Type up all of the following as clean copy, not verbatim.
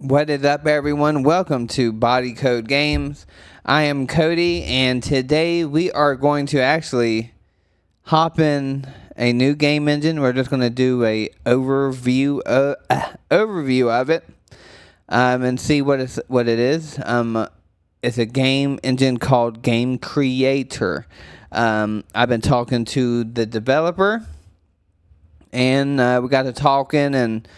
What is up, everyone? Welcome to Body Code Games. I am Cody, and today we are going to actually hop in a new game engine. We're just going to do a overview of it and see what it is. It's a game engine called GameCreator. I've been talking to the developer, and we got to talking, and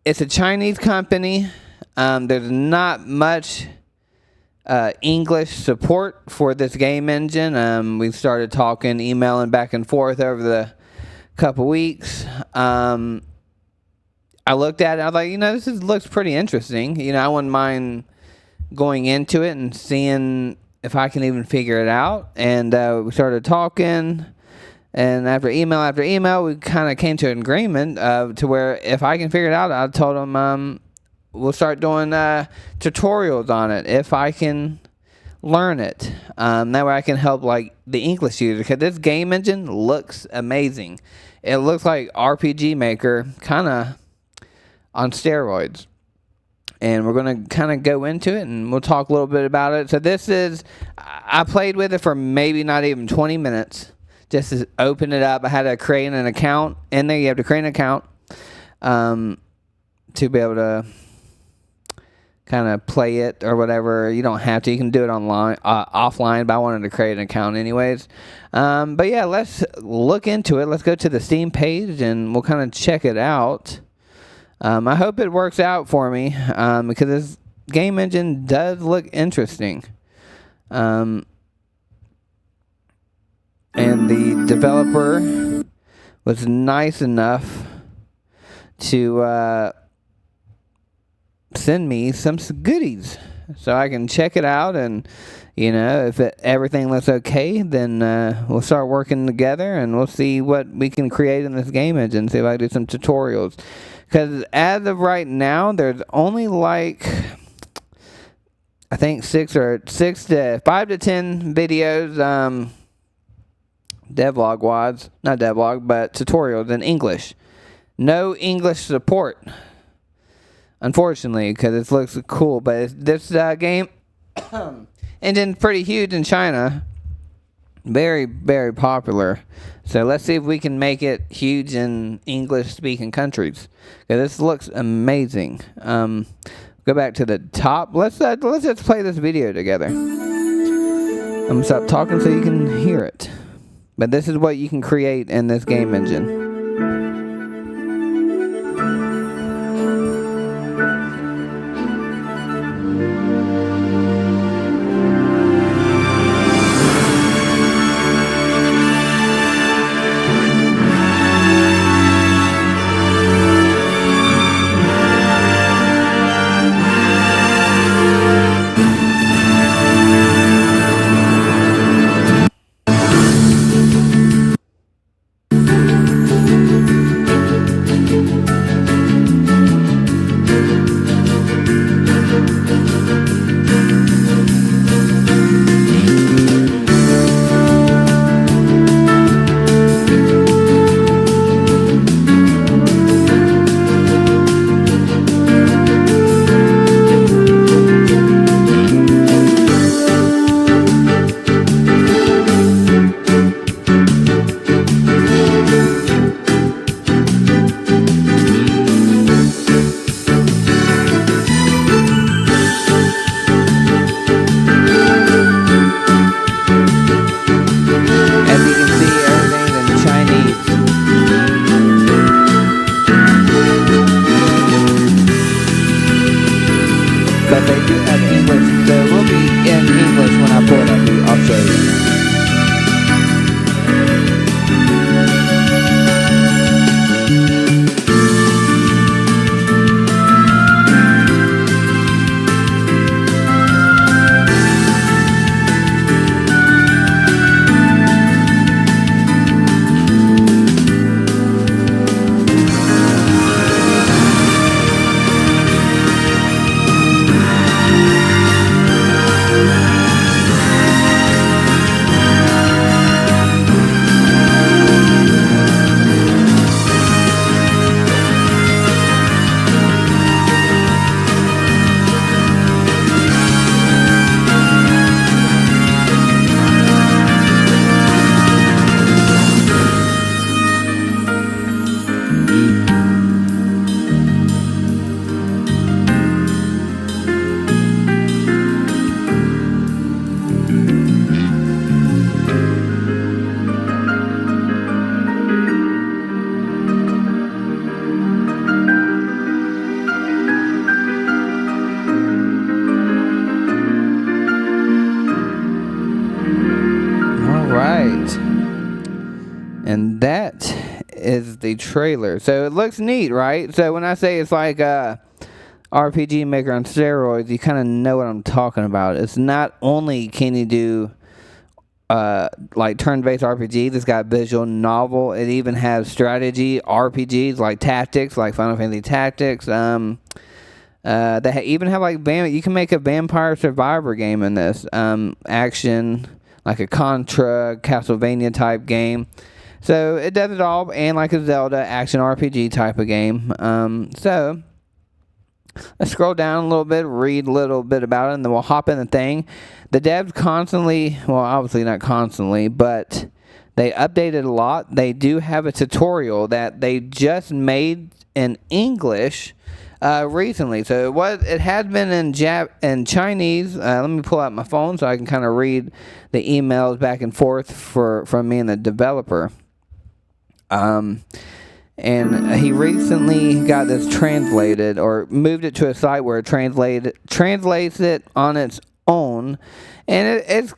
it's a Chinese company. There's not much English support for this game engine. We started talking, emailing back and forth over the couple weeks. I looked at it. I was like, this looks pretty interesting. I wouldn't mind going into it and seeing if I can even figure it out. And we started talking. And after email, we kind of came to an agreement to where if I can figure it out, I told him we'll start doing tutorials on it if I can learn it. That way I can help the English user, because this game engine looks amazing. It looks like RPG Maker, kind of on steroids. And we're going to kind of go into it, and we'll talk a little bit about it. So I played with it for maybe not even 20 minutes. Just to open it up, I had to create an account. In there, you have to create an account to be able to kind of play it or whatever. You don't have to. You can do it offline, but I wanted to create an account anyways. But yeah, let's look into it. Let's go to the Steam page, and we'll kind of check it out. I hope it works out for me because this game engine does look interesting. And the developer was nice enough to send me some goodies so I can check it out. And, if everything looks okay, then we'll start working together and we'll see what we can create in this game engine. See if I can do some tutorials. Because as of right now, there's only I think 5 to 10 videos. Not devlog, but tutorials in English. No English support, unfortunately, because it looks cool. But this game engine's pretty huge in China, very, very popular. So let's see if we can make it huge in English-speaking countries. Because this looks amazing. Go back to the top. Let's just play this video together. I'm gonna stop talking so you can hear it. But this is what you can create in this game engine. But they do have English, so it will be in English when I pull it up. I'll show you. the trailer. So it looks neat, right? So when I say it's like a RPG Maker on steroids, you kind of know what I'm talking about. It's not only can you do like turn-based RPGs, it's got visual novel. It even has strategy RPGs like Tactics, like Final Fantasy Tactics. They even have like you can make a Vampire Survivor game in this. Action, like a Contra, Castlevania type game. So it does it all, and like a Zelda action RPG type of game. So let's scroll down a little bit, read a little bit about it, and then we'll hop in the thing. The devs constantly, well, obviously not constantly, but they updated a lot. They do have a tutorial that they just made in English recently. So it had been in Chinese. Let me pull out my phone so I can kind of read the emails back and forth from me and the developer. And he recently got this translated, or moved it to a site where it translates it on its own, and it's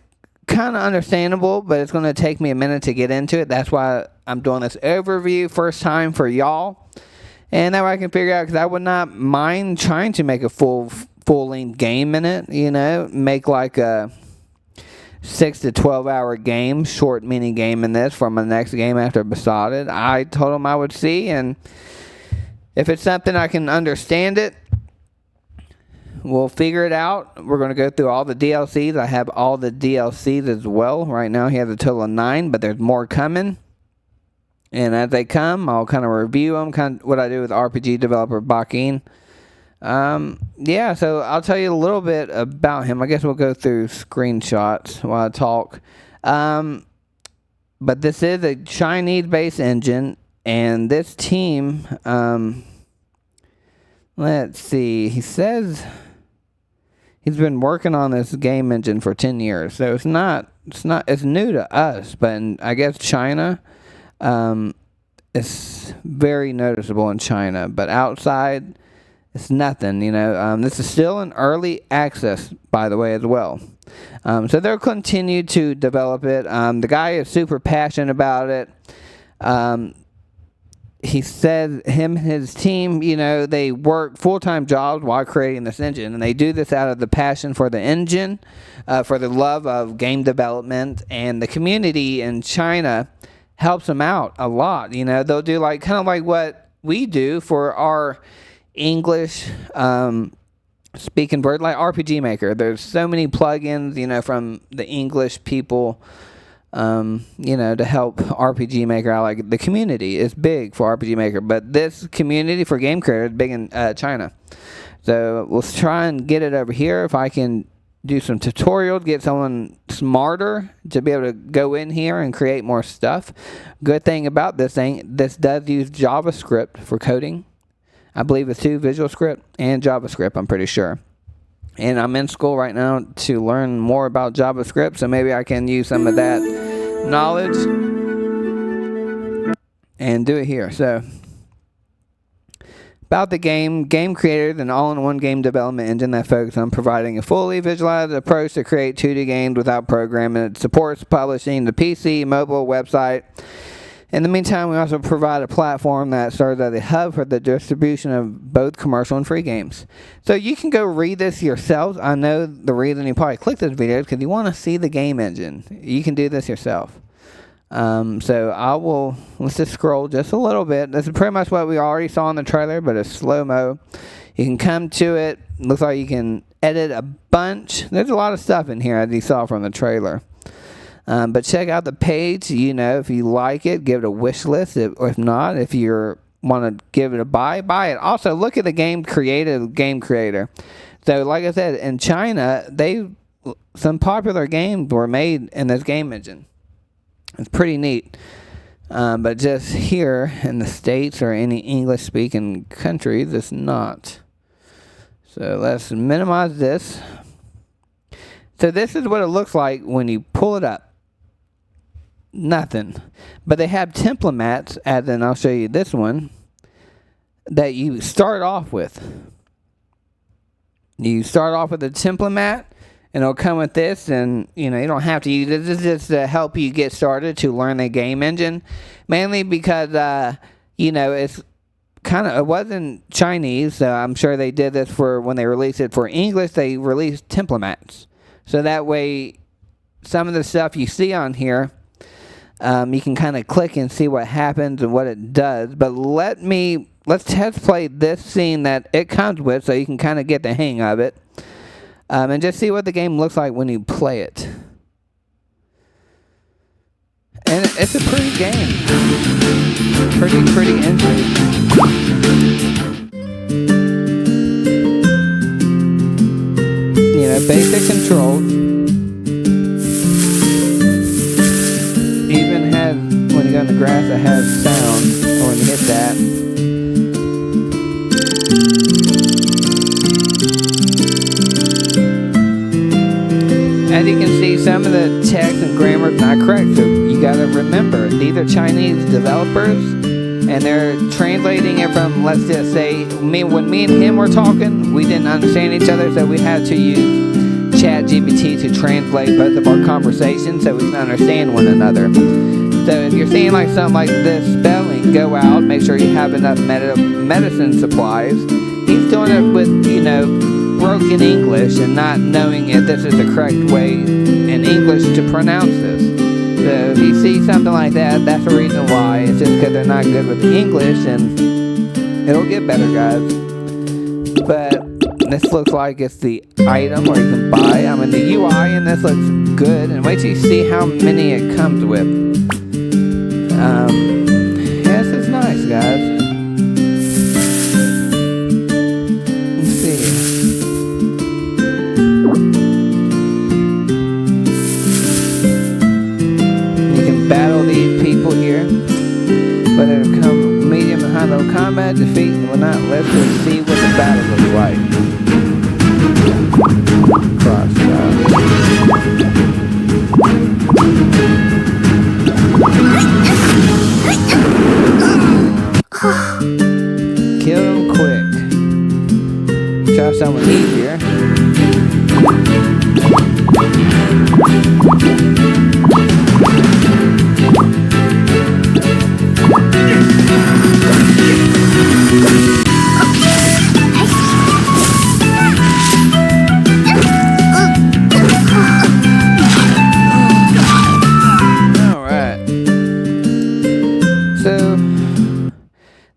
kind of understandable, but it's going to take me a minute to get into it. That's why I'm doing this overview first time for y'all, and that way I can figure out, because I would not mind trying to make a full-length game in it, make like a 6 to 12 hour game, short mini game in this for my next game after Besotted. I told him I would see, and if it's something I can understand it, we'll figure it out. We're going to go through all the DLCs. I have all the DLCs as well. Right now he has a total of 9, but there's more coming. And as they come, I'll kind of review them, kind of what I do with RPG developer Bakin. Yeah, so I'll tell you a little bit about him. I guess we'll go through screenshots while I talk. But this is a Chinese-based engine, and this team, let's see, he says he's been working on this game engine for 10 years. So it's new to us, but I guess China, it's very noticeable in China, but outside, it's nothing, This is still in early access, by the way, as well. So they'll continue to develop it. The guy is super passionate about it. He said him and his team, they work full-time jobs while creating this engine. And they do this out of the passion for the engine, for the love of game development. And the community in China helps them out a lot. They'll do kind of like what we do for our English speaking bird, like RPG Maker. There's so many plugins, from the English people, to help RPG Maker out. Like the community is big for RPG Maker, but this community for GameCreator is big in China. So let's try and get it over here. If I can do some tutorials, get someone smarter to be able to go in here and create more stuff. Good thing about this does use JavaScript for coding. I believe it's 2, Visual Script and JavaScript, I'm pretty sure. And I'm in school right now to learn more about JavaScript, so maybe I can use some of that knowledge and do it here. So, about the game, GameCreator is an all-in-one game development engine that focuses on providing a fully visualized approach to create 2D games without programming. It supports publishing the PC, mobile, website. In the meantime, we also provide a platform that serves as a hub for the distribution of both commercial and free games. So you can go read this yourselves. I know the reason you probably clicked this video is because you want to see the game engine. You can do this yourself. So let's just scroll just a little bit. This is pretty much what we already saw in the trailer, but it's slow-mo. You can come to it. Looks like you can edit a bunch. There's a lot of stuff in here, as you saw from the trailer. But check out the page. If you like it, give it a wish list. If not, if you want to give it a buy it. Also, look at the GameCreator. So, like I said, in China, some popular games were made in this game engine. It's pretty neat. But just here in the States or any English-speaking countries, it's not. So let's minimize this. So this is what it looks like when you pull it up. Nothing. But they have templates, as in I'll show you this one, that you start off with. You start off with a template, and it'll come with this, and you don't have to use it. This is just to help you get started to learn the game engine, mainly because it's it wasn't Chinese, so I'm sure they did this for when they released it for English. They released templates, so that way some of the stuff you see on here, you can kind of click and see what happens and what it does. But let's test play this scene that it comes with, so you can kind of get the hang of it, and just see what the game looks like when you play it. And it's a pretty game. Pretty interesting. Basic controls. Even has, when you go in the grass, it has sound, or when you hit that. As you can see, some of the text and grammar is not correct, so you gotta remember, these are Chinese developers, and they're translating it from, let's just say, when me and him were talking, we didn't understand each other, so we had to use ChatGPT to translate both of our conversations so we can understand one another. So if you're seeing like something like this spelling, go out, make sure you have enough medicine supplies. He's doing it with, broken English and not knowing if this is the correct way in English to pronounce this. So if you see something like that, that's the reason why. It's just because they're not good with English, and it'll get better, guys. But this looks like it's the item where you can buy. The UI in this looks good, and wait till you see how many it comes with. This is nice, guys. Battle these people here, but it'll come medium and high level combat. Defeat will not. Let's just see what the battle looks like. Cross kill them quick. Try something easier.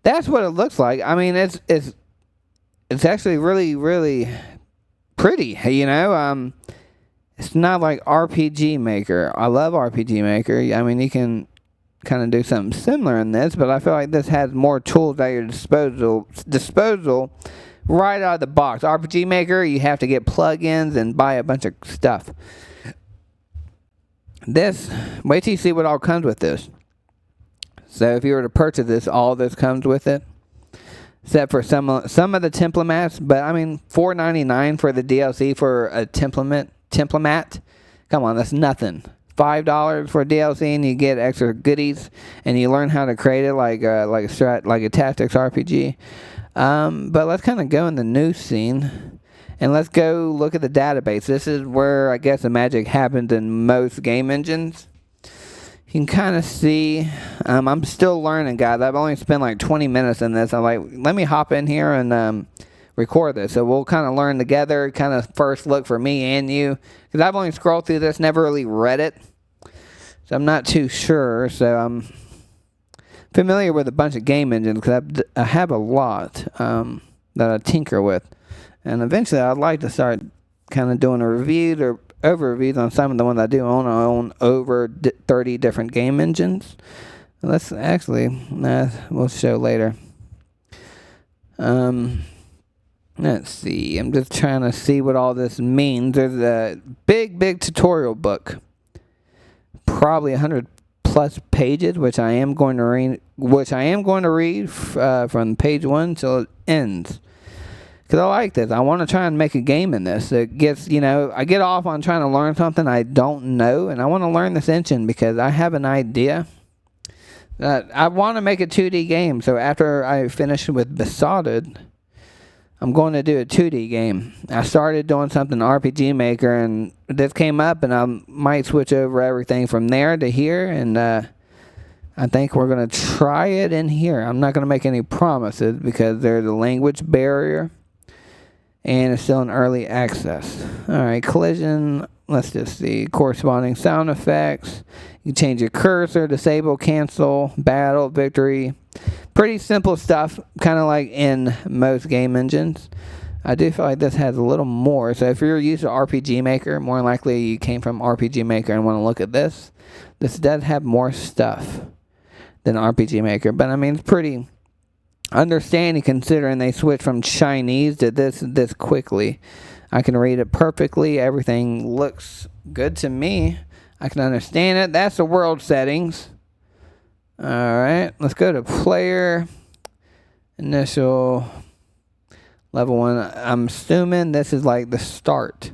That's what it looks like. It's actually really pretty. It's not like RPG Maker. I love RPG Maker. You can kind of do something similar in this, but I feel like this has more tools at your disposal right out of the box. RPG Maker, you have to get plugins and buy a bunch of stuff. This, wait till you see what all comes with this. So if you were to purchase this, all this comes with it, except for some of the templates. But $4.99 for the DLC for a template. Come on, that's nothing. $5 for DLC, and you get extra goodies, and you learn how to create it like a tactics RPG. But let's kind of go in the new scene, and let's go look at the database. This is where I guess the magic happens in most game engines. You can kind of see, I'm still learning, guys. I've only spent like 20 minutes in this. I'm like, let me hop in here and record this. So we'll kind of learn together, kind of first look for me and you. Because I've only scrolled through this, never really read it. So I'm not too sure. So I'm familiar with a bunch of game engines because I have a lot that I tinker with. And eventually I'd like to start kind of doing a review or overviews on some of the ones I do own over 30 different game engines. Let's actually, we'll show later. Let's see. I'm just trying to see what all this means. There's a big tutorial book, probably 100 plus pages, which I am going to read. From page 1 till it ends. Because I like this. I want to try and make a game in this. It gets, I get off on trying to learn something I don't know, and I want to learn this engine because I have an idea that I want to make a 2D game. So after I finish with Besotted, I'm going to do a 2D game. I started doing something RPG Maker, and this came up, and I might switch over everything from there to here, and I think we're going to try it in here. I'm not going to make any promises because there's a language barrier and it's still in early access. Alright, collision. Let's just see. Corresponding sound effects. You can change your cursor, disable, cancel, battle, victory. Pretty simple stuff, kind of like in most game engines. I do feel like this has a little more. So if you're used to RPG Maker, more than likely you came from RPG Maker and want to look at this. This does have more stuff than RPG Maker. But I mean, it's pretty understanding considering they switched from Chinese to this quickly. I can read it perfectly. Everything looks good to me. I can understand it. That's the world settings. Alright, let's go to player. Initial level 1. I'm assuming this is like the start.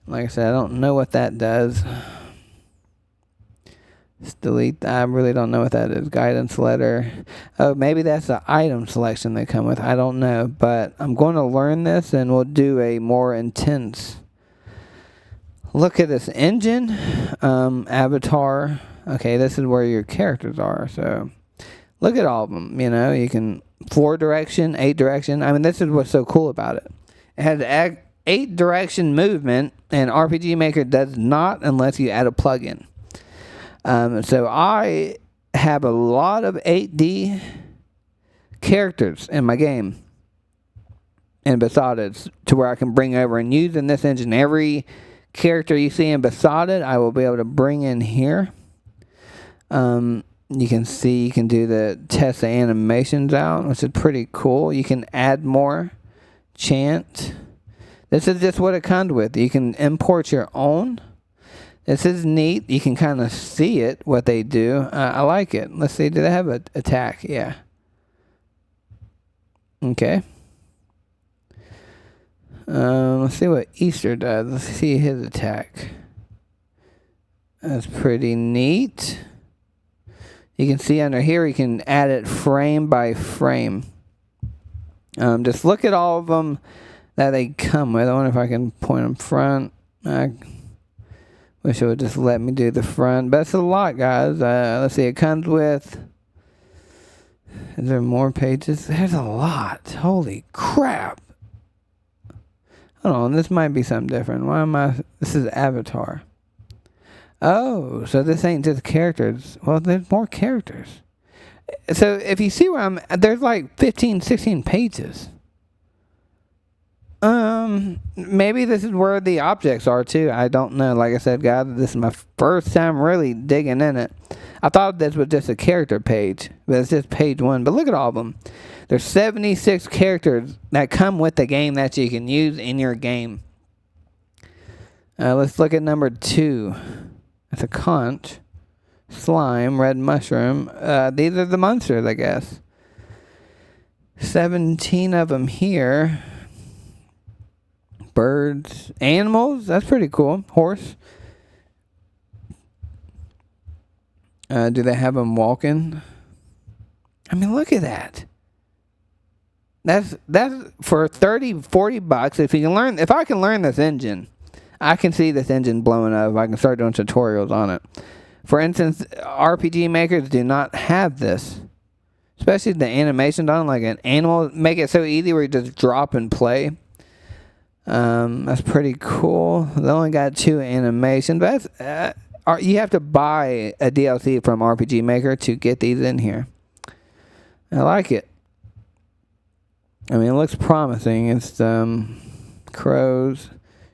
Like I said, I don't know what that does. Let's delete that. I really don't know what that is. Guidance letter. Oh, maybe that's the item selection they come with. I don't know. But I'm going to learn this and we'll do a more intense look at this engine. Avatar. Okay, this is where your characters are. So look at all of them. You know, you can 4 direction, 8 direction. I mean, this is what's so cool about it. It has 8 direction movement, and RPG Maker does not unless you add a plugin. So I have a lot of 8D characters in my game in Besotted to where I can bring over and use in this engine. Every character you see in Besotted, I will be able to bring in here. You can see, you can do the test the animations out, which is pretty cool. You can add more. Chant. This is just what it comes with. You can import your own. This is neat. You can kind of see it, what they do. I like it. Let's see. Do they have an attack? Yeah. Okay. Let's see what Easter does. Let's see his attack. That's pretty neat. You can see under here, you can add it frame by frame. Just look at all of them that they come with. I wonder if I can point them front. I wish it would just let me do the front. But it's a lot, guys. Let's see. It comes with... Is there more pages? There's a lot. Holy crap. Hold on. This might be something different. Why am I... This is Avatar. Oh, so this ain't just characters. Well, there's more characters. So if you see where I'm... There's like 15, 16 pages. Maybe this is where the objects are too. I don't know. Like I said, guys, this is my first time really digging in it. I thought this was just a character page, but it's just page 1. But look at all of them. There's 76 characters that come with the game that you can use in your game. Let's look at number 2. That's a conch. Slime, red mushroom. These are the monsters, I guess. 17 of them here. Birds. Animals. That's pretty cool. Horse. Do they have them walking? I mean, look at that. That's for 30, 40 bucks. If I can learn this engine, I can see this engine blowing up. I can start doing tutorials on it. For instance, RPG makers do not have this. Especially the animations on like an animal. Make it so easy where you just drop and play. That's pretty cool. They only got 2 animations. But you have to buy a DLC from RPG Maker to get these in here. I like it. I mean, it looks promising. It's crows,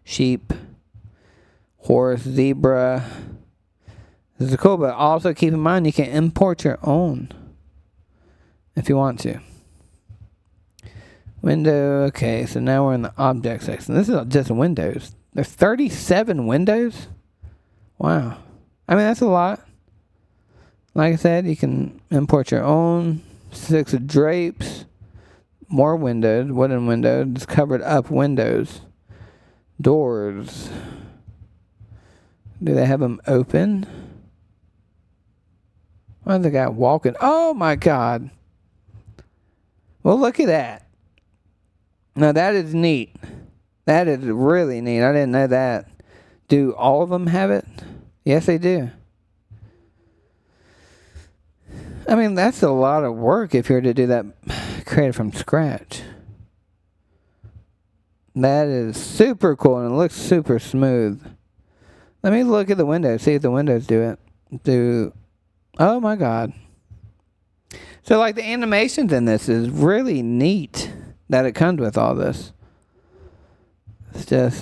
sheep, horse, zebra. This is cool, but also keep in mind you can import your own if you want to. Window, okay, so now we're in the object section. This is just windows. There's 37 windows? Wow. I mean, that's a lot. Like I said, you can import your own. 6 drapes. More windows, wooden windows, covered up windows. Doors. Do they have them open? Why is the guy walking? Oh my God. Well, look at that. Now that is neat. That is really neat. I didn't know that. Do all of them have it? Yes, they do. I mean, that's a lot of work if you're to do that created from scratch. That is super cool, and it looks super smooth. Let me look at the windows, see if the windows do it. Oh my god. So, like, the animations in this is really neat that it comes with all this. It's just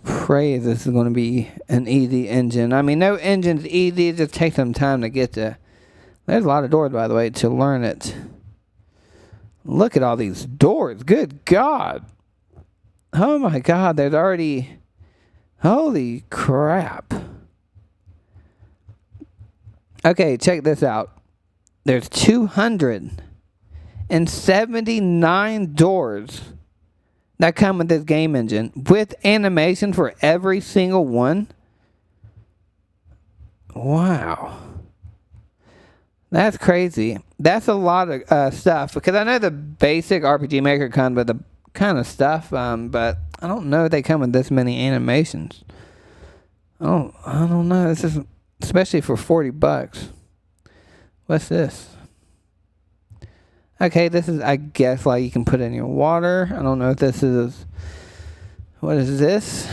pray this is going to be an easy engine. I mean, no engine's easy. It just takes some time to get to. There's a lot of doors, by the way, to learn it. Look at all these doors. Good God. Oh, my God. There's already... Holy crap. Okay, check this out. There's 279 doors that come with this game engine with animation for every single one. Wow. That's crazy. That's a lot of stuff, because I know the basic RPG Maker comes with the kind of stuff, but I don't know if they come with this many animations. I don't know. This is especially for $40. What's this? Okay, this is, I guess, like you can put in your water. I don't know if this is... What is this?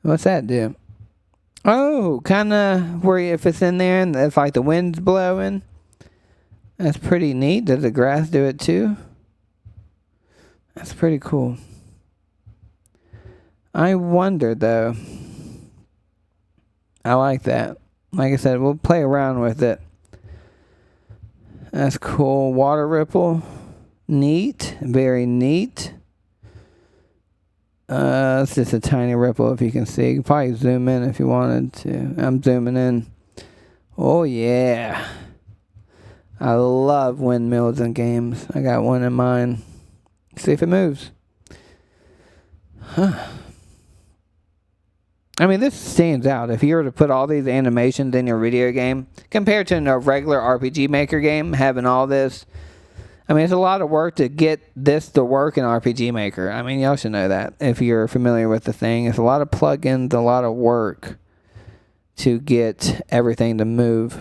What's that do? Oh, kind of where if it's in there and if like the wind's blowing. That's pretty neat. Does the grass do it too? That's pretty cool. I wonder though. I like that. Like I said, we'll play around with it. That's cool. Water ripple. Neat. Very neat. It's just a tiny ripple if you can see. You can probably zoom in if you wanted to. I'm zooming in. Oh, yeah. I love windmills in games. I got one in mine. See if it moves. Huh. I mean, this stands out. If you were to put all these animations in your video game, compared to a regular RPG Maker game, having all this, I mean, it's a lot of work to get this to work in RPG Maker. I mean, y'all should know that if you're familiar with the thing. It's a lot of plugins, a lot of work to get everything to move.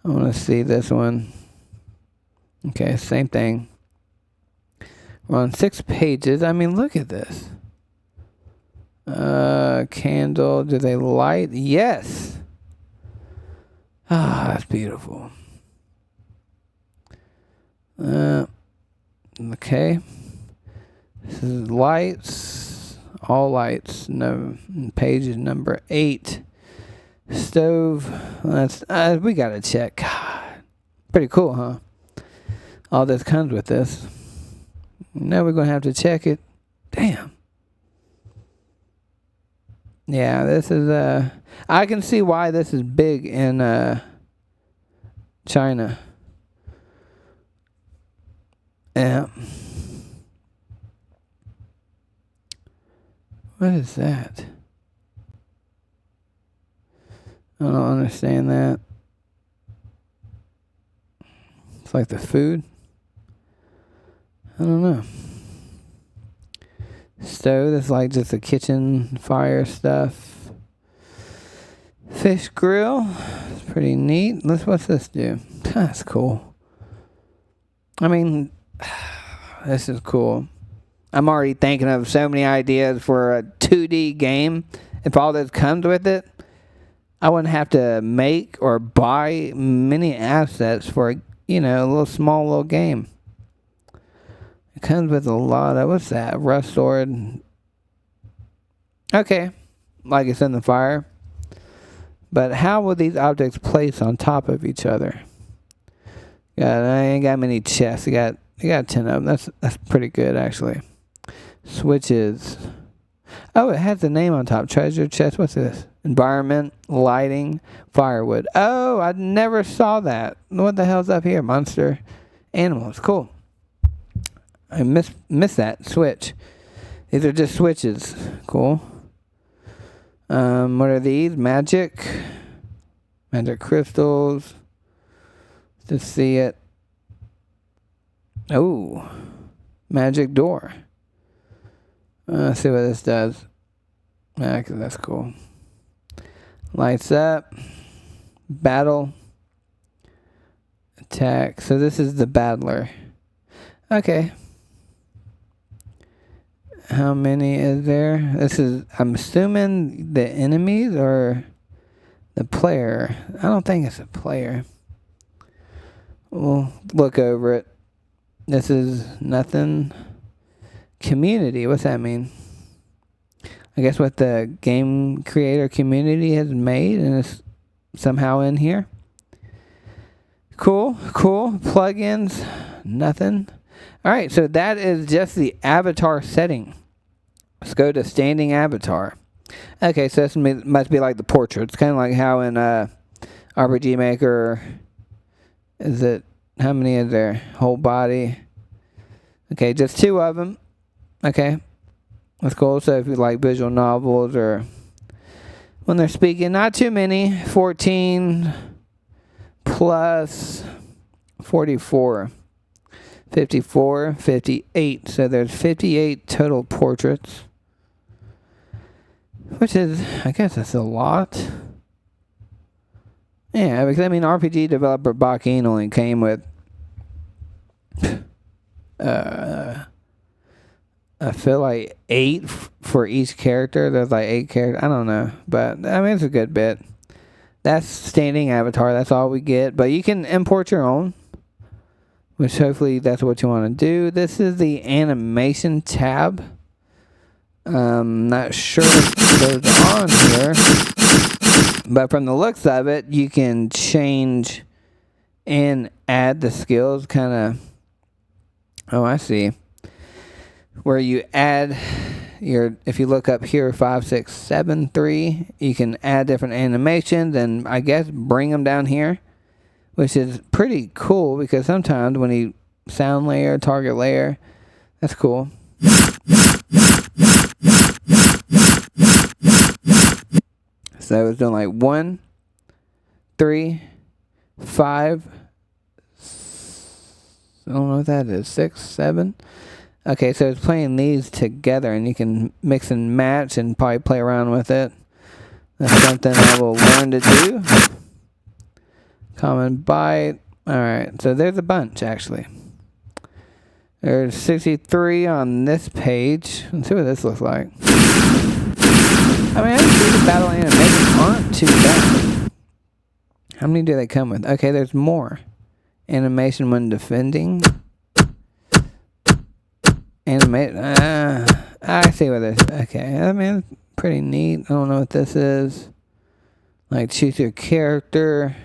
I want to see this one. Okay, same thing. We're on 6 pages. I mean, look at this. Candle. Do they light? Yes. Ah, that's beautiful. Okay. This is lights. All lights. No. Page number 8. Stove. That's. We gotta check. God. Pretty cool, huh? All this comes with this. Now we're gonna have to check it. Damn. Yeah, this is I can see why this is big in China. Yeah. What is that? I don't understand that. It's like the food. I don't know. Stove, that's like just a kitchen fire stuff. Fish grill. It's pretty neat. What's this do? That's cool. I mean, this is cool. I'm already thinking of so many ideas for a 2D game. If all this comes with it, I wouldn't have to make or buy many assets for, a little small little game. It comes with a lot of, what's that? Rust sword. Okay. Like it's in the fire. But how will these objects place on top of each other? I ain't got many chests. I got 10 of them. That's pretty good, actually. Switches. Oh, it has the name on top. Treasure chest. What's this? Environment, lighting, firewood. Oh, I never saw that. What the hell's up here? Monster, animals. Cool. I missed that switch. These are just switches. Cool. What are these? Magic crystals. Let's see it. Oh, magic door. Let's see what this does. That's cool. Lights up. Battle. Attack. So this is the battler. Okay. How many is there? This is, I'm assuming, the enemies or the player. I don't think it's a player. We'll look over it. This is nothing. Community. What's that mean? I guess what the game creator community has made, and it's somehow in here. Cool. Plugins. Nothing. All right, so that is just the avatar setting. Let's go to standing avatar. Okay, so this must be like the portrait. It's kind of like how in RPG Maker, is it, how many is there? Whole body. Okay, just 2 of them. Okay, that's cool. So if you like visual novels or when they're speaking, not too many. 14 plus 44. 54, 58. So there's 58 total portraits. Which is, I guess that's a lot. Yeah, because I mean, RPG developer Bakin only came with, I feel like 8 for each character. There's like 8 characters. I don't know. But, I mean, it's a good bit. That's standing avatar. That's all we get. But you can import your own, which hopefully that's what you want to do. This is the animation tab. Not sure what goes on here, but from the looks of it, you can change and add the skills. Kind of. Oh, I see. Where you add your, if you look up here, 5, 6, 7, 3, you can add different animations and I guess bring them down here, which is pretty cool because sometimes when you sound layer, target layer, that's cool. So it's doing like 1, 3, 5. I don't know what that is. 6, 7. Okay, so it's playing these together, and you can mix and match and probably play around with it. That's something I will learn to do. Common bite. Alright, so there's a bunch, actually. There's 63 on this page. Let's see what this looks like. I mean, I see the battle animations aren't too bad. How many do they come with? Okay, there's more. Animation when defending. I see what this. Okay, I mean, it's pretty neat. I don't know what this is. Like, choose your character.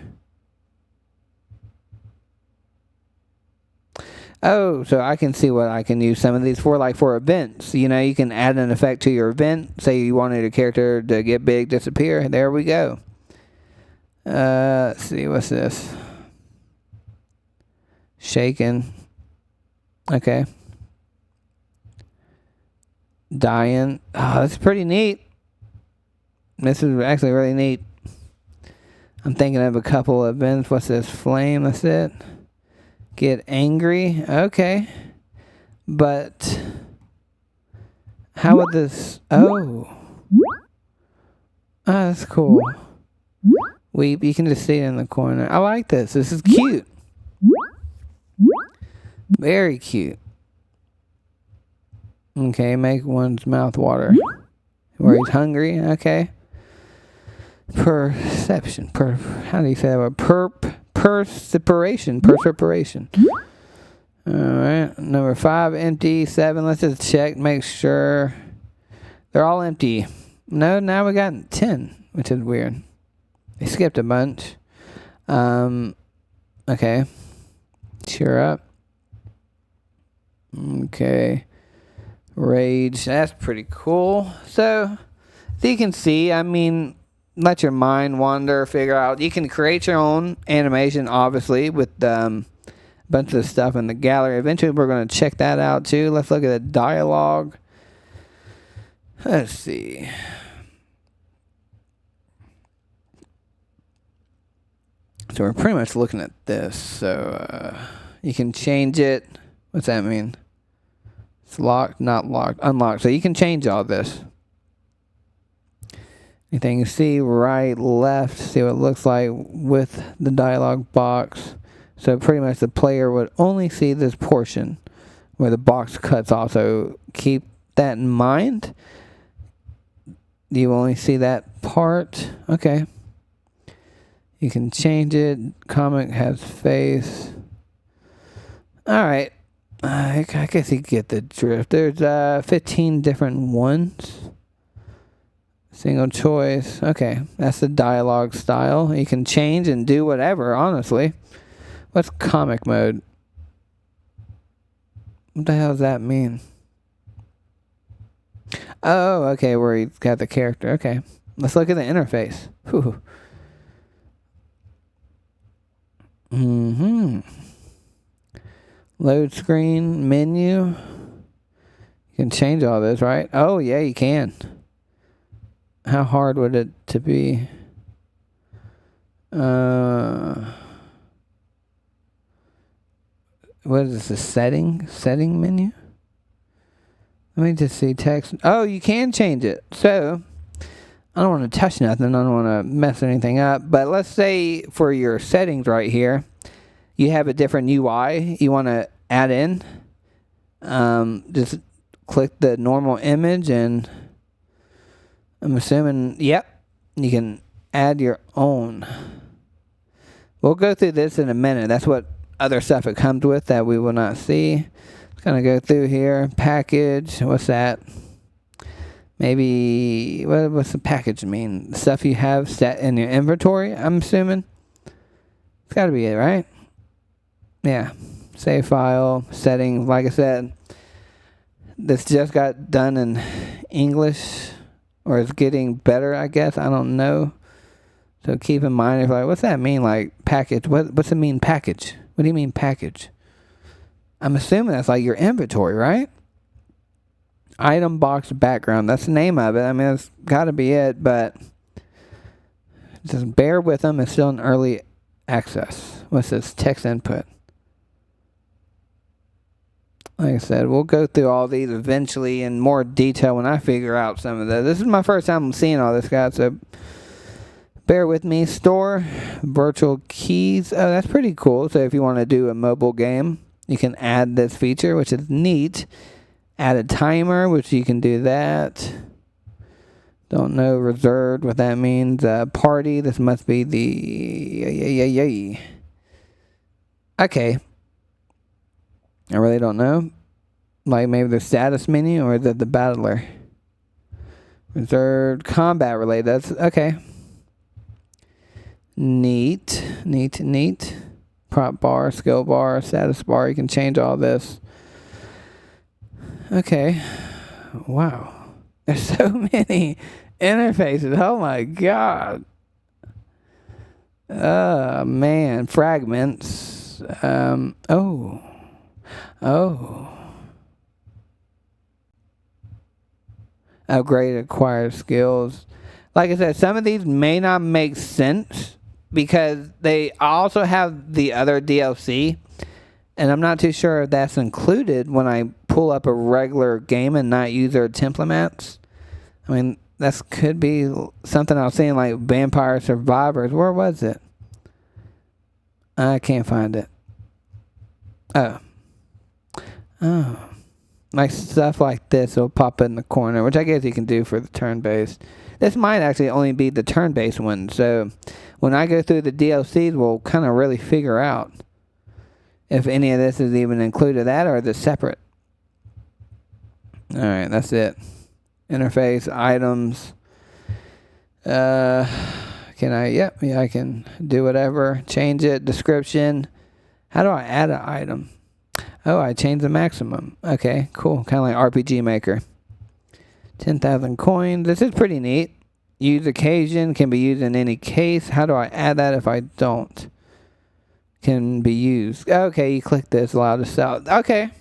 Oh, so I can see what I can use some of these for, like for events. You know, you can add an effect to your event. Say you wanted a character to get big, disappear. There we go. Let's see, what's this? Shaken. Okay. Dying. Oh, that's pretty neat. This is actually really neat. I'm thinking of a couple of events. What's this? Flame, that's it. Get angry. Okay. But how would this... Oh. That's cool. Weep. You can just see it in the corner. I like this. This is cute. Very cute. Okay, make one's mouth water. Where he's hungry. Okay. Perception. How do you say that word? Perspiration. Alright. Number 5, empty. 7, let's just check. Make sure they're all empty. No, now we got 10, which is weird. They skipped a bunch. Okay. Cheer up. Okay. Rage. That's pretty cool. So you can see, I mean, let your mind wander, figure out. You can create your own animation, obviously, with a bunch of stuff in the gallery. Eventually, we're going to check that out, too. Let's look at the dialogue. Let's see. So we're pretty much looking at this. So you can change it. What's that mean? It's locked, not locked, unlocked. So you can change all this. Anything you see, right, left, see what it looks like with the dialog box. So pretty much the player would only see this portion where the box cuts off. So keep that in mind. You only see that part. Okay. You can change it. Comic has face. Alright. I guess you get the drift. There's 15 different ones. Single choice. Okay. That's the dialogue style. You can change and do whatever, honestly. What's comic mode? What the hell does that mean? Oh, okay, where he's got the character. Okay. Let's look at the interface. Whew. Load screen, menu. You can change all this, right? Oh, yeah, you can. How hard would it to be? What is this, a setting menu? Let me just see text. Oh, you can change it. So, I don't want to touch nothing. I don't want to mess anything up. But let's say for your settings right here, you have a different UI you want to add in. Just click the normal image and I'm assuming, yep, you can add your own. We'll go through this in a minute. That's what other stuff it comes with that we will not see. It's going to go through here. Package. What's that? Maybe, what's the package mean? Stuff you have set in your inventory, I'm assuming. It's got to be it, right? Yeah. Save file, settings. Like I said, this just got done in English. Or it's getting better, I guess. I don't know. So keep in mind, if like, what's that mean? Like package? What's it mean, package? What do you mean, package? I'm assuming that's like your inventory, right? Item box background. That's the name of it. I mean, it's got to be it, but just bear with them. It's still in early access. What's this? Text input. Like I said, we'll go through all these eventually in more detail when I figure out some of this. This is my first time seeing all this, guys, so bear with me. Store, virtual keys. Oh, that's pretty cool. So if you want to do a mobile game, you can add this feature, which is neat. Add a timer, which you can do that. Don't know reserved what that means. Party, this must be the... Okay. I really don't know. Like maybe the status menu or is it the battler? Reserved combat related. That's okay. Neat. Prop bar, skill bar, status bar. You can change all this. Okay. Wow. There's so many interfaces. Oh my god. Man. Fragments. Oh. Upgrade acquired skills. Like I said, some of these may not make sense because they also have the other DLC. And I'm not too sure if that's included when I pull up a regular game and not use their templates. I mean, that could be something I was seeing like Vampire Survivors. Where was it? I can't find it. Oh. Like stuff like this will pop in the corner, which I guess you can do for the turn-based. This might actually only be the turn-based one. So when I go through the DLCs, we'll kind of really figure out if any of this is even included that or is it separate. Alright, that's it. Interface, items. Can I? Yep, yeah, I can do whatever. Change it. Description. How do I add an item? Oh, I changed the maximum. Okay, cool. Kind of like RPG Maker. 10,000 coins. This is pretty neat. Use occasion. Can be used in any case. How do I add that if I don't? Can be used. Okay, you click this. Allow to sell. Okay.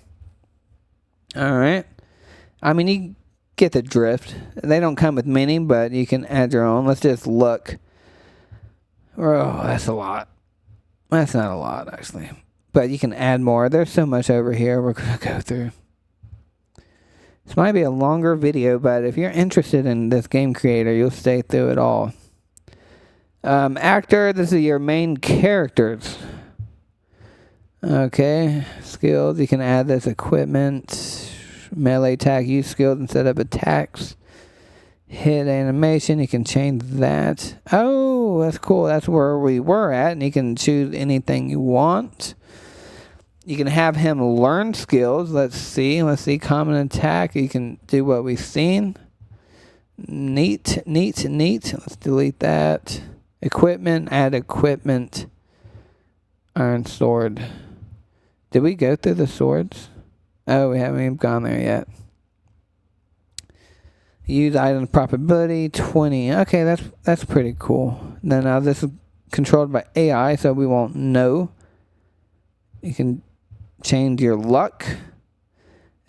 Alright. I mean, you get the drift. They don't come with many, but you can add your own. Let's just look. Oh, that's a lot. That's not a lot, actually. But you can add more. There's so much over here we're going to go through. This might be a longer video, but if you're interested in this game creator, you'll stay through it all. Actor, this is your main characters. Okay, skills, you can add this equipment, melee attack, use skills instead of attacks. Hit animation, you can change that. Oh, that's cool. That's where we were at, and you can choose anything you want. You can have him learn skills. Let's see, common attack. You can do what we've seen. Neat. Let's delete that. Equipment, add equipment. Iron sword. Did we go through the swords? Oh, we haven't even gone there yet. Use item probability 20. Okay, that's pretty cool. Then now this is controlled by AI, so we won't know. You can change your luck.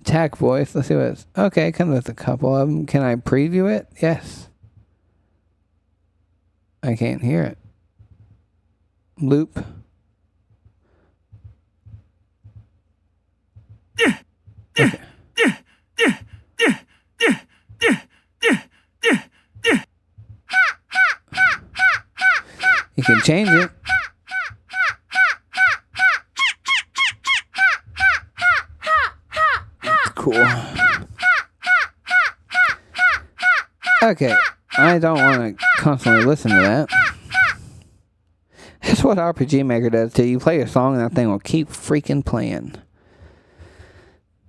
Attack voice. Let's see what it's. Okay, it comes with a couple of them. Can I preview it? Yes. I can't hear it. Loop. Okay. You can change it. That's cool. Okay, I don't want to constantly listen to that. That's what RPG Maker does too. You play a song and that thing will keep freaking playing.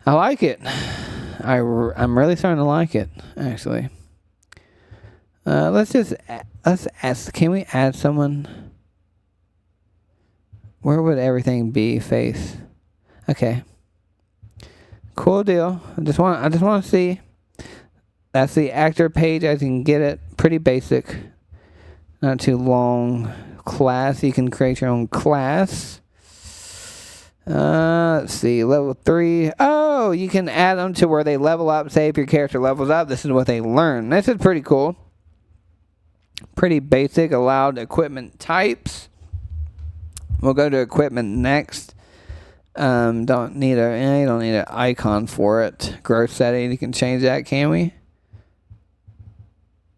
I like it. I'm really starting to like it, actually. Let's ask. Can we add someone? Where would everything be? Face. Okay. Cool deal. I just want to see. That's the actor page as you can get it. Pretty basic. Not too long. Class. You can create your own class. Let's see. Level 3. Oh, you can add them to where they level up. Say if your character levels up, this is what they learn. This is pretty cool. Pretty basic. Allowed equipment types. We'll go to equipment next. Don't need an icon for it. Growth setting. You can change that, can we?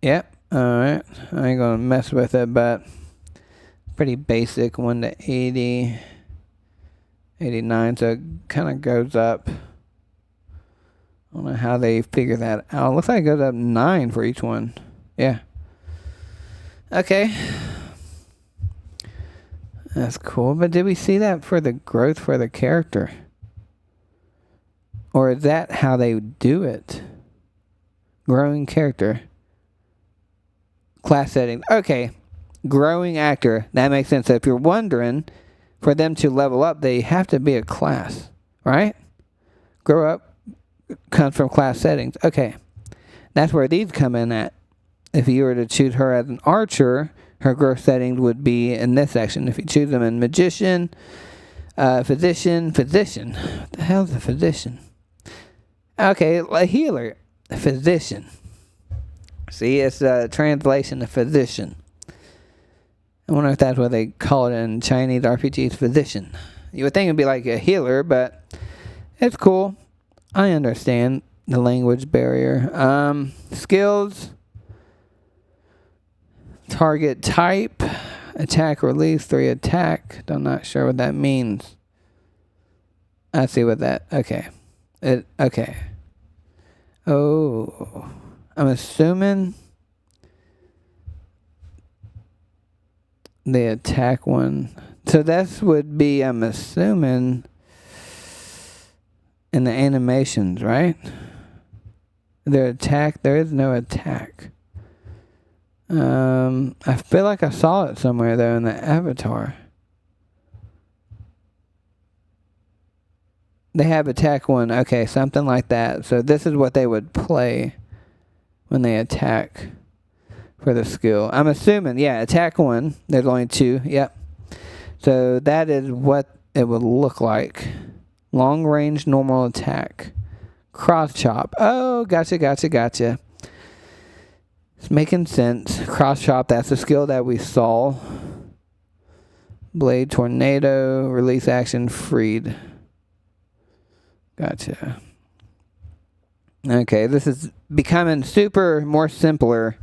Yep. Alright. I ain't gonna mess with it, but pretty basic. 1 to 80. 89, so it kind of goes up. I don't know how they figure that out. Looks like it goes up 9 for each one. Yeah. Okay. That's cool. But did we see that for the growth for the character? Or is that how they do it? Growing character. Class settings. Okay. Growing actor. That makes sense. So if you're wondering, for them to level up, they have to be a class, right? Grow up comes from class settings. Okay. That's where these come in at. If you were to choose her as an archer, her growth settings would be in this section. If you choose them in magician, physician. What the hell is a physician? Okay, a healer. A physician. See, it's a translation of physician. I wonder if that's what they call it in Chinese RPGs, physician. You would think it'd be like a healer, but it's cool. I understand the language barrier. Skills. Target type. Attack release, 3 attack. I'm not sure what that means. I see what that, okay. Okay. Oh. I'm assuming the attack one. So that would be, I'm assuming, in the animations, right? Their attack, there is no attack. I feel like I saw it somewhere though in the avatar. They have attack 1. Okay, something like that. So this is what they would play when they attack for the skill. I'm assuming, yeah, attack 1. There's only 2. Yep. So that is what it would look like. Long range normal attack. Cross chop. Oh, gotcha. It's making sense. Cross chop, that's the skill that we saw. Blade tornado. Release action freed. Gotcha. Okay, this is becoming more simpler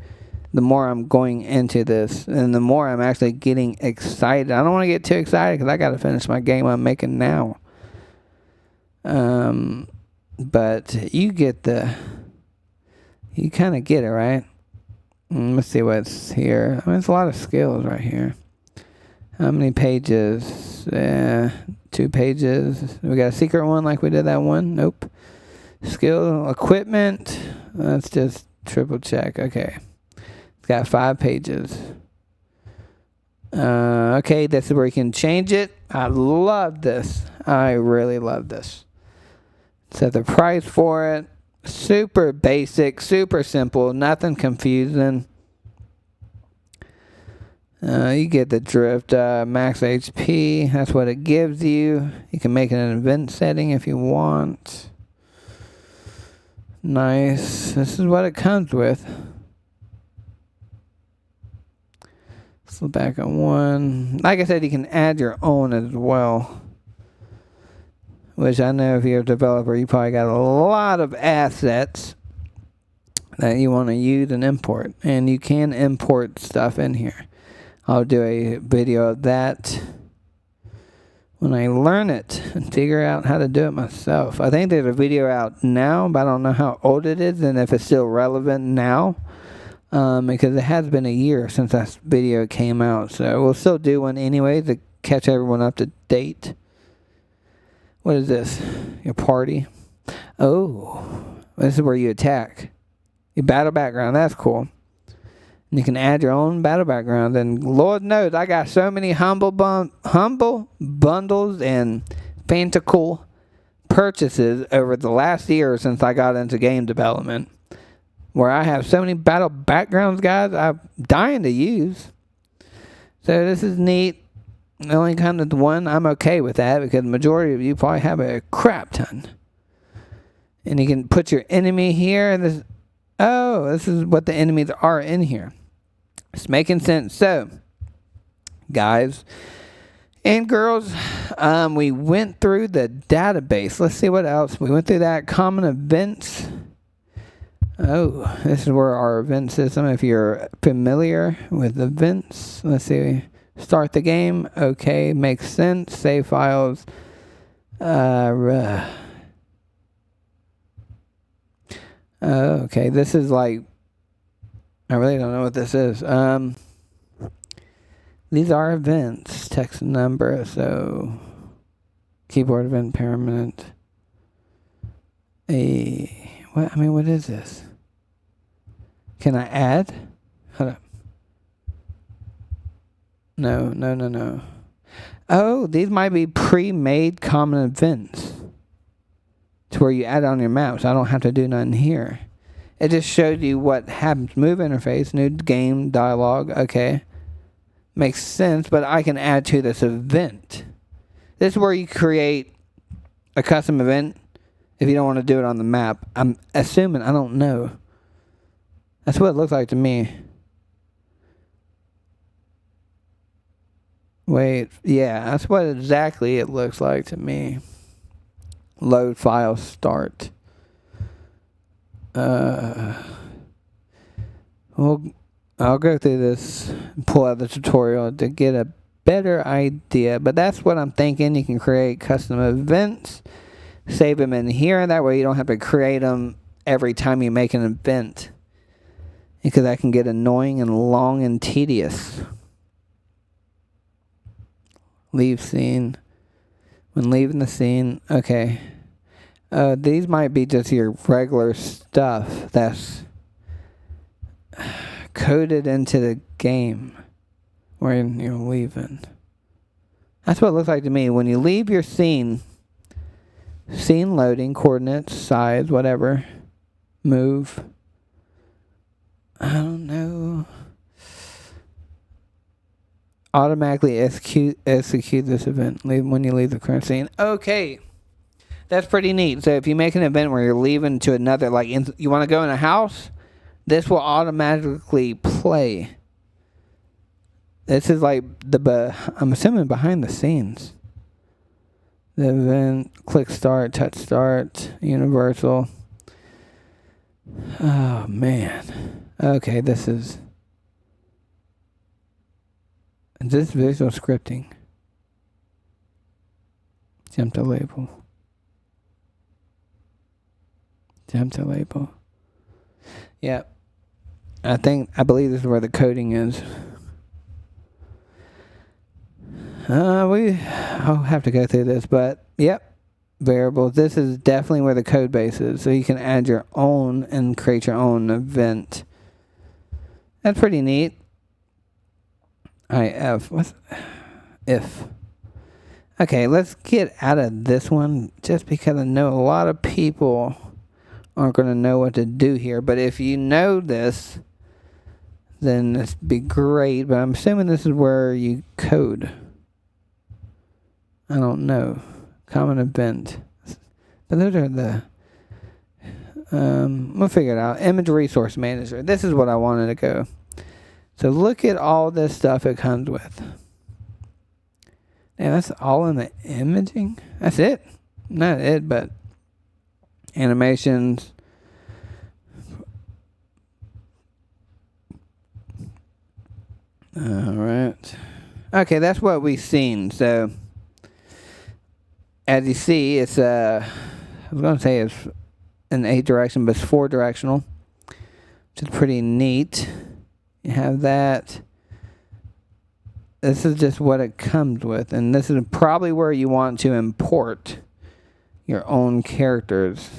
the more I'm going into this, and the more I'm actually getting excited. I don't want to get too excited because I got to finish my game I'm making now. But you kind of get it, right? Let's see what's here. I mean, it's a lot of skills right here. How many pages? 2 pages. We got a secret one like we did that one. Nope. Skill, equipment. Let's just triple check. Okay. It's got 5 pages. Okay, this is where you can change it. I love this. I really love this. Set the price for it. Super basic, super simple, nothing confusing. You get the drift. Max HP, that's what it gives you. You can make it an event setting if you want. Nice. This is what it comes with. Let's look back on one. Like I said, you can add your own as well. Which I know if you're a developer, you probably got a lot of assets that you want to use and import. And you can import stuff in here. I'll do a video of that when I learn it and figure out how to do it myself. I think there's a video out now, but I don't know how old it is and if it's still relevant now. Because it has been a year since that video came out. So we'll still do one anyway to catch everyone up to date. What is this? Your party? Oh, this is where you attack. Your battle background, that's cool. And you can add your own battle background. And Lord knows, I got so many humble bundles and fantastical purchases over the last year since I got into game development. Where I have so many battle backgrounds, guys, I'm dying to use. So this is neat. The only kind of one, I'm okay with that because the majority of you probably have a crap ton. And you can put your enemy here. And this is what the enemies are in here. It's making sense. So, guys and girls, we went through the database. Let's see what else. We went through that common events. Oh, this is where our event system, if you're familiar with events. Let's see. Start the game. Okay, makes sense. Save files. Okay, this is like, I really don't know what this is. These are events. Text number. So, keyboard event permanent. What is this? Can I add? Hold up. No. Oh, these might be pre-made common events. To where you add on your map, so I don't have to do nothing here. It just shows you what happens. Move interface, new game, dialogue. Okay. Makes sense, but I can add to this event. This is where you create a custom event if you don't want to do it on the map. I'm assuming, I don't know. That's what it looks like to me. Wait, yeah, that's what exactly it looks like to me. Load file start. I'll go through this and pull out the tutorial to get a better idea. But that's what I'm thinking. You can create custom events. Save them in here. That way you don't have to create them every time you make an event. Because that can get annoying and long and tedious. Leave scene. When leaving the scene, okay. These might be just your regular stuff that's coded into the game where you're leaving. That's what it looks like to me. When you leave your scene loading, coordinates, size, whatever, move. I don't know. Automatically execute this event when you leave the current scene. Okay. That's pretty neat. So if you make an event where you're leaving to another, like you want to go in a house, this will automatically play. This is like I'm assuming behind the scenes. The event, click start, touch start, universal. Oh, man. Okay, this is visual scripting. Jump to label. Jump to label. Yep. I believe this is where the coding is. I'll have to go through this, but yep. Variables. This is definitely where the code base is. So you can add your own and create your own event. That's pretty neat. What's if? Okay, let's get out of this one just because I know a lot of people aren't going to know what to do here. But if you know this, then this would be great. But I'm assuming this is where you code. I don't know. Common event. But those are the... we'll figure it out. Image Resource Manager. This is what I wanted to go. So look at all this stuff it comes with. And that's all in the imaging? That's it. Not it, but animations. Alright. Okay, that's what we've seen. So... as you see, it's I was going to say it's in 8 direction, but it's 4 directional, which is pretty neat. You have that. This is just what it comes with, and this is probably where you want to import your own characters.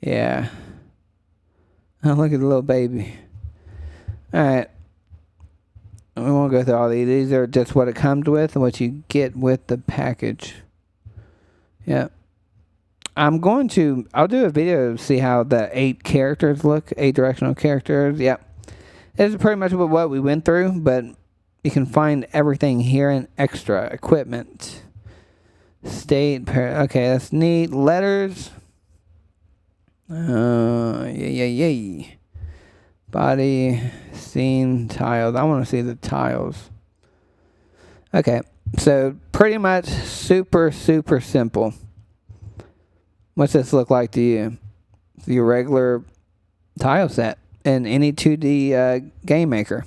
Yeah. Oh, look at the little baby. Alright. We won't go through all these. These are just what it comes with and what you get with the package. Yeah. I'll do a video to see how the 8 characters look, 8 directional characters. Yep. This is pretty much what we went through, but you can find everything here in extra equipment. State, okay, that's neat. Letters. Yay. Body, scene, tiles. I want to see the tiles. Okay. So, pretty much super simple. What's this look like to you? Your regular tile set in any 2D game maker.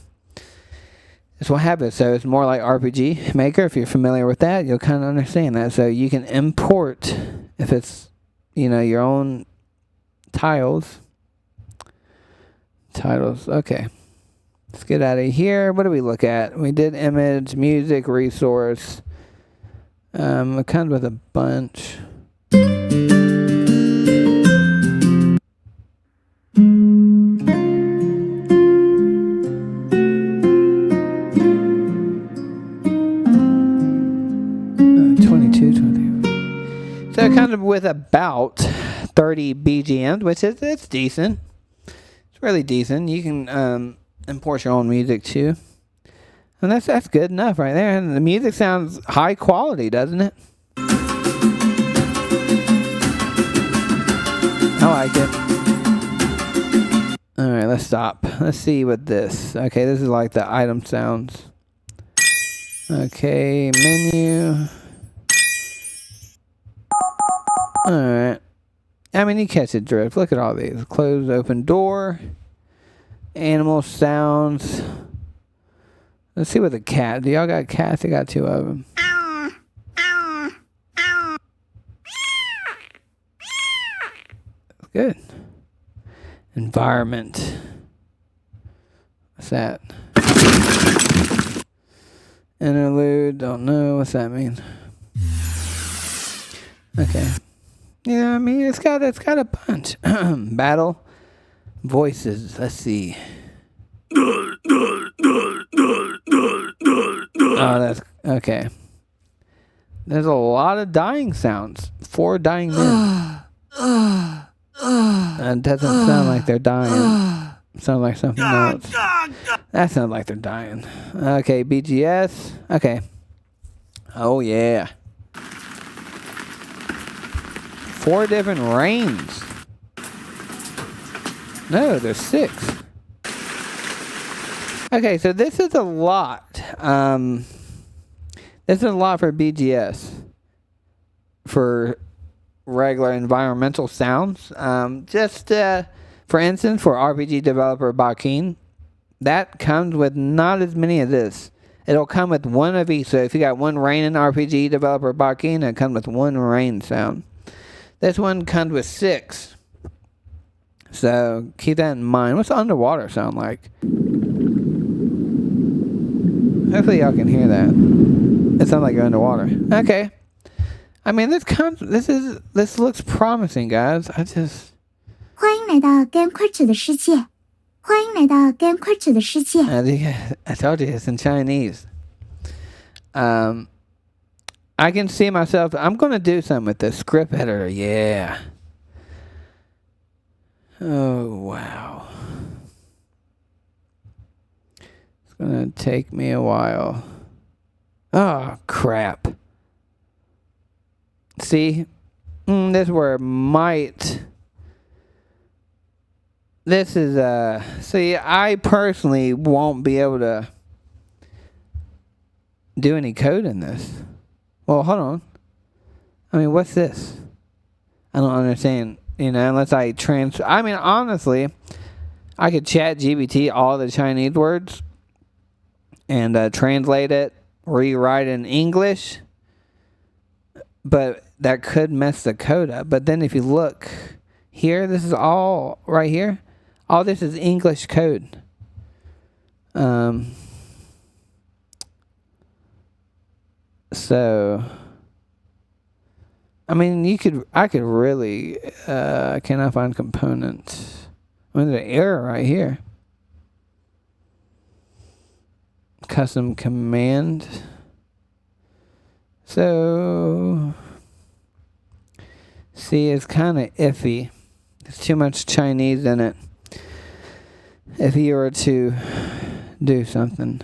That's what happens. So, it's more like RPG Maker. If you're familiar with that, you'll kind of understand that. So, you can import, if it's, your own tiles. Okay. Let's get out of here. What do we look at? We did image, music, resource. It comes with a bunch. 22. So it comes with about 30 BGMs, which it's decent. It's really decent. You can import your own music too. And that's good enough right there. And the music sounds high quality, doesn't it? I like it. Alright, let's stop. Let's see what this. Okay, this is like the item sounds. Okay, menu. Alright. I mean, you catch the drift. Look at all these. Close, open door. Animal sounds. Let's see what the cat. Do y'all got cats? I got 2 of them. Good. Environment. What's that? Interlude. Don't know. What's that mean? Okay. Yeah, I mean, it's got a bunch. Battle. Voices. Let's see. Oh, that's okay. There's a lot of dying sounds. 4 dying men. That doesn't sound like they're dying. Sounds like something else. That sounds like they're dying. Okay, BGS. Okay. Oh yeah. 4 different rains. No, there's 6. Okay, so this is a lot. This is a lot for BGS. For regular environmental sounds. For instance, for RPG developer Bakin, that comes with not as many as this. It'll come with one of each. So if you got one rain in RPG developer Bakin, it comes with one rain sound. This one comes with 6. So keep that in mind. What's underwater sound like? Hopefully y'all can hear that. It sounds like you're underwater. Okay. I mean, this looks promising, guys. I 欢迎来到 GameCreator 的世界。欢迎来到 GameCreator 的世界。I told you it's in Chinese. I can see myself. I'm going to do something with the script editor. Yeah. Oh, wow. It's going to take me a while. Oh, crap. See? This is where it might... This is, see, I personally won't be able to do any code in this. Well, hold on. I mean, what's this? I don't understand, unless I I mean, honestly, I could chat GBT all the Chinese words and translate it, rewrite it in English, but that could mess the code up. But then if you look here, this is all right here. All this is English code. So, I mean, I could really, cannot find components. I mean, there's an error right here. Custom command. So, see, it's kind of iffy. There's too much Chinese in it. If you were to do something.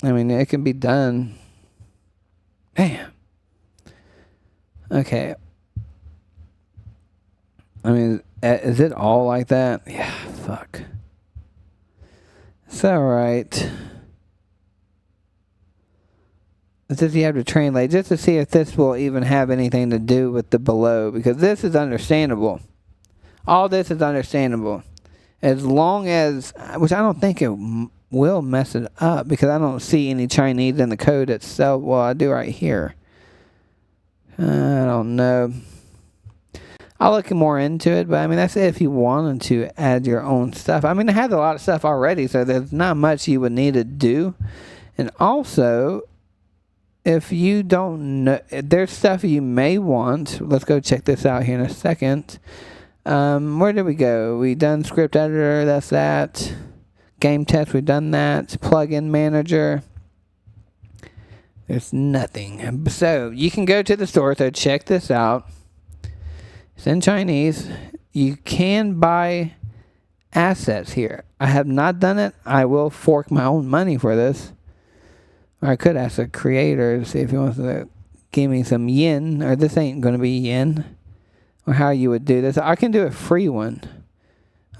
I mean, it can be done. Damn. Okay. I mean, is it all like that? Yeah, fuck. It's alright. It's just you have to translate just to see if this will even have anything to do with the below. Because this is understandable. All this is understandable. As long as... Which I don't think it will mess it up. Because I don't see any Chinese in the code itself. Well, I do right here. I don't know. I'll look more into it. But I mean, that's if you wanted to add your own stuff. I mean, it has a lot of stuff already. So there's not much you would need to do. And also... If you don't know, there's stuff you may want. Let's go check this out here in a second. Where did we go? We done script editor. That's that. Game test. We've done that. Plugin manager. There's nothing. So you can go to the store. So check this out. It's in Chinese. You can buy assets here. I have not done it. I will fork my own money for this. Or I could ask the creator to see if he wants to give me some yen. Or this ain't going to be yen. Or how you would do this. I can do a free one.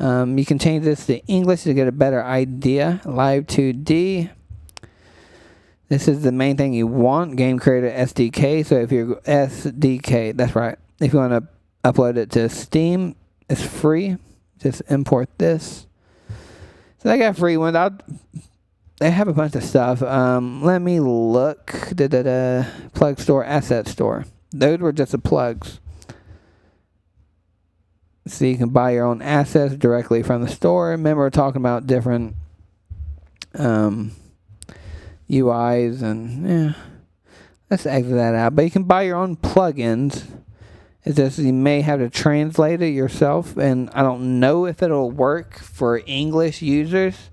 You can change this to English to get a better idea. Live 2D. This is the main thing you want. GameCreator SDK. So if you're SDK, that's right. If you want to upload it to Steam, it's free. Just import this. So I got free ones. They have a bunch of stuff. Let me look. Plug store, asset store. Those were just the plugs. So you can buy your own assets directly from the store. Remember, we're talking about different UIs and yeah. Let's exit that out. But you can buy your own plugins. It's just you may have to translate it yourself, and I don't know if it'll work for English users.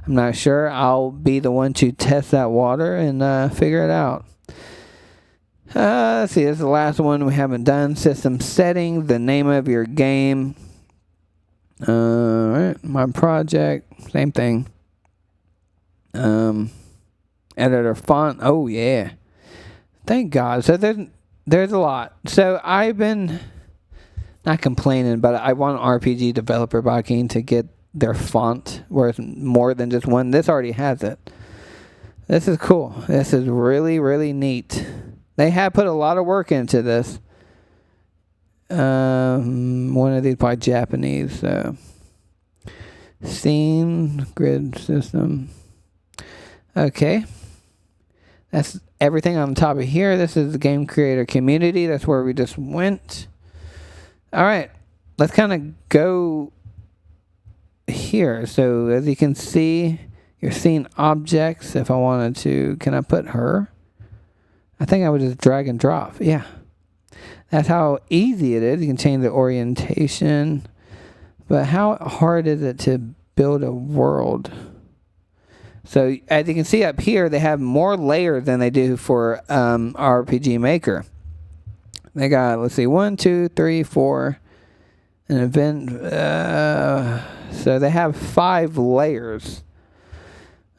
I'm not sure. I'll be the one to test that water and figure it out. Let's see. This is the last one we haven't done. System settings. The name of your game. Alright. My project. Same thing. Editor font. Oh, yeah. Thank God. So there's a lot. So I've been not complaining, but I want RPG developer Bakin to get their font where it's more than just one. This already has it. This is cool. This is really, really neat. They have put a lot of work into this. One of these probably Japanese. So scene, grid system. Okay. That's everything on top of here. This is the Game Creator community. That's where we just went. All right. Let's kind of go here. So as you can see, you're seeing objects. If I wanted to, can I put her? I think I would just drag and drop. Yeah. That's how easy it is. You can change the orientation. But how hard is it to build a world? So as you can see up here, they have more layers than they do for RPG Maker. They got, let's see, 1, 2, 3, 4, an event. So they have 5 layers.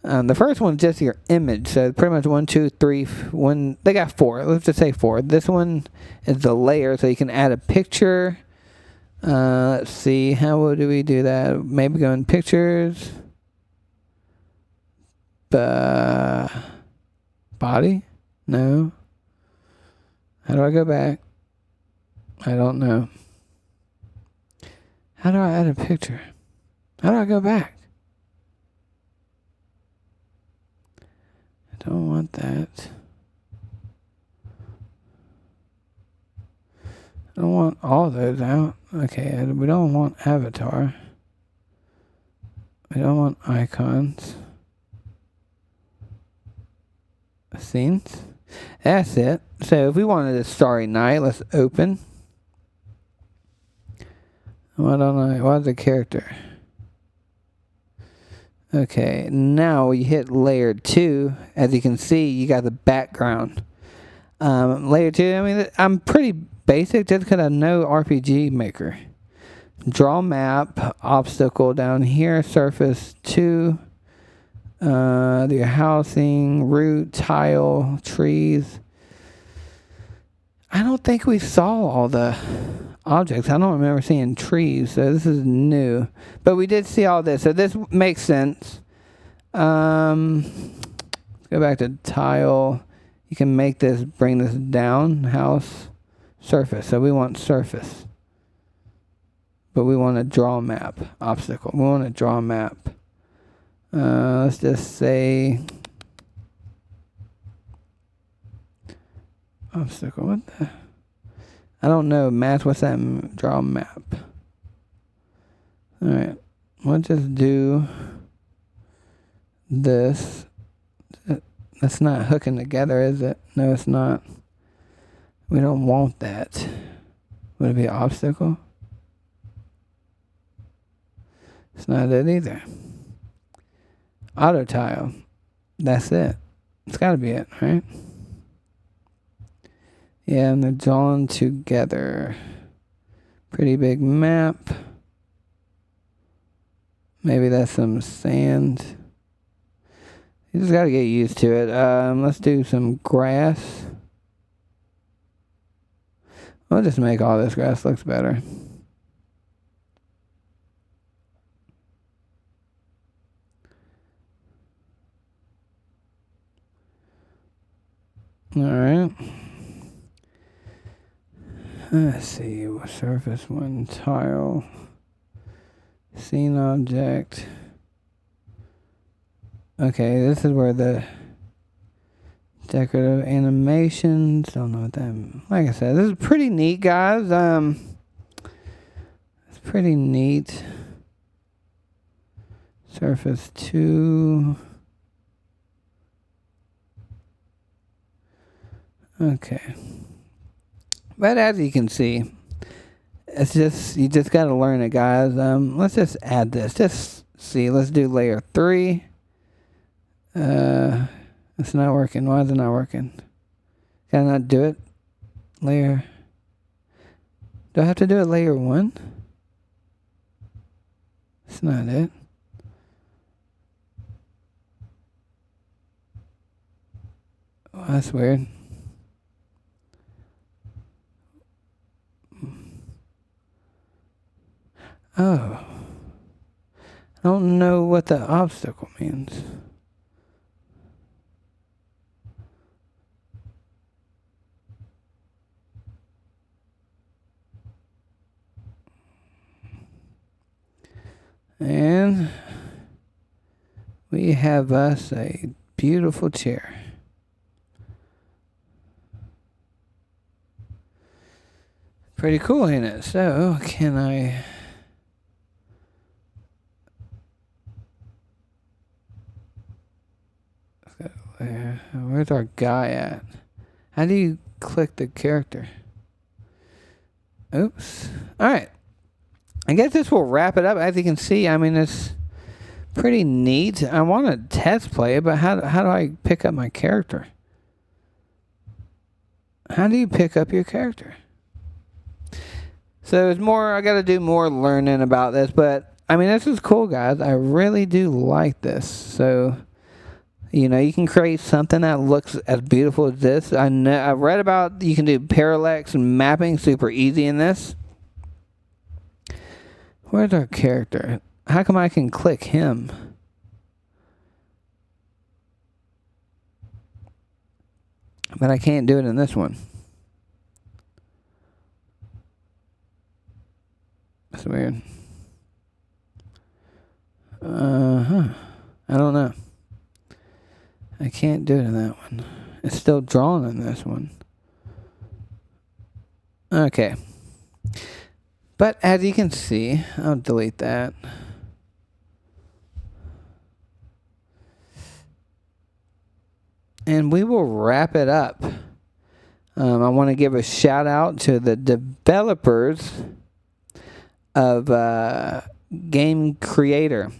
The first one's just your image. So pretty much 1, 2, 3, 1. They got 4. Let's just say 4. This one is the layer, so you can add a picture. Let's see, how do we do that? Maybe go in pictures. Body? No. How do I go back? I don't know. How do I add a picture? How do I go back? I don't want that. I don't want all those out. Okay, we don't want avatar. We don't want icons. Scenes. That's it. So if we wanted a starry night, let's open. Why don't I? What's the character? Okay, now you hit layer 2. As you can see, you got the background. Layer 2, I mean, I'm pretty basic just because I know RPG Maker. Draw map, obstacle down here, surface 2. The housing, root, tile, trees. I don't think we saw all the objects. I don't remember seeing trees, so this is new. But we did see all this, so this makes sense. Let's go back to tile. You can make this, bring this down, house, surface. So we want surface. But we want to draw map, obstacle. We want to draw map. Let's just say obstacle. What the? I don't know. Math. What's that? Draw map. All right. We'll just do this. That's not hooking together, is it? No, it's not. We don't want that. Would it be an obstacle? It's not it either. Auto tile. That's it. It's got to be it, right? Yeah, and they're drawn together. Pretty big map. Maybe that's some sand. You just got to get used to it. Let's do some grass. I'll just make all this grass looks better. Alright. Let's see. Surface 1 tile. Scene object. Okay, this is where the decorative animations. Don't know what that. Like I said, this is pretty neat, guys. It's pretty neat. Surface 2. Okay. But as you can see, it's just, you just got to learn it, guys. Let's just add this. Just see. Let's do layer 3. It's not working. Why is it not working? Can I not do it? Layer. Do I have to do it layer 1? It's not it. Oh, that's weird. Oh. I don't know what the obstacle means. And we have us a beautiful chair. Pretty cool, ain't it? So, can I... Where's our guy at? How do you click the character? Oops. Alright. I guess this will wrap it up. As you can see, I mean, it's pretty neat. I want to test play it, but how do I pick up my character? How do you pick up your character? So it's more, I got to do more learning about this, but I mean, this is cool, guys. I really do like this. So, you know, you can create something that looks as beautiful as this. I read about you can do parallax and mapping super easy in this. Where's our character? How come I can click him? But I can't do it in this one. That's weird. I don't know. I can't do it in that one. It's still drawn in this one. Okay. But as you can see, I'll delete that. And we will wrap it up. I want to give a shout out to the developers of GameCreator.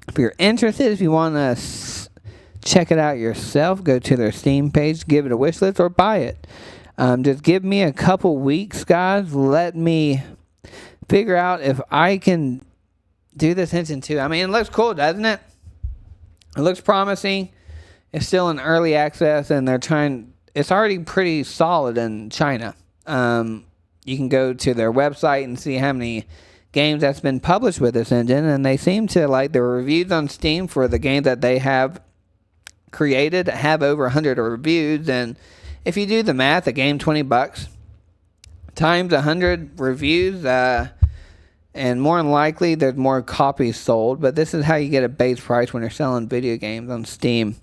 If you're interested, if you want to check it out yourself, go to their Steam page, give it a wish list, or buy it. Just give me a couple weeks, guys. Let me figure out if I can do this engine too. I mean, it looks cool, doesn't it? It looks promising. It's still in early access, and they're trying. It's already pretty solid in China. You can go to their website and see how many games that's been published with this engine, and they seem to like the reviews on Steam for the games that they have created have over 100 reviews. And if you do the math, a game $20 times 100 reviews, and more than likely there's more copies sold. But this is how you get a base price when you're selling video games on Steam.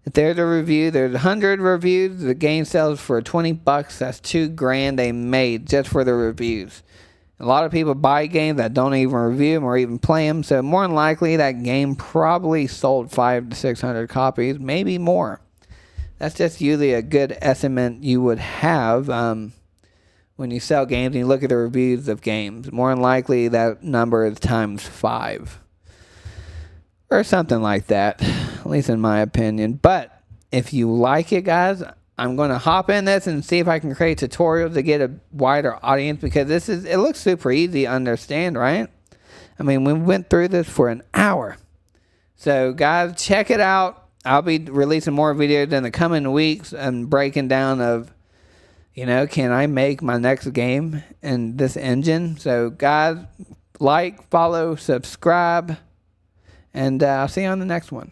If there's a review, there's 100 reviews, the game sells for $20. That's $2,000 they made just for the reviews. A lot of people buy games that don't even review them or even play them, so more than likely that game probably sold 500 to 600 copies, maybe more. That's just usually a good estimate you would have when you sell games and you look at the reviews of games. More than likely that number is times 5. Or something like that, at least in my opinion. But if you like it, guys, I'm going to hop in this and see if I can create tutorials to get a wider audience, because it looks super easy to understand, right? I mean, we went through this for an hour. So, guys, check it out. I'll be releasing more videos in the coming weeks and breaking down of, you know, can I make my next game in this engine? So, guys, like, follow, subscribe, and I'll see you on the next one.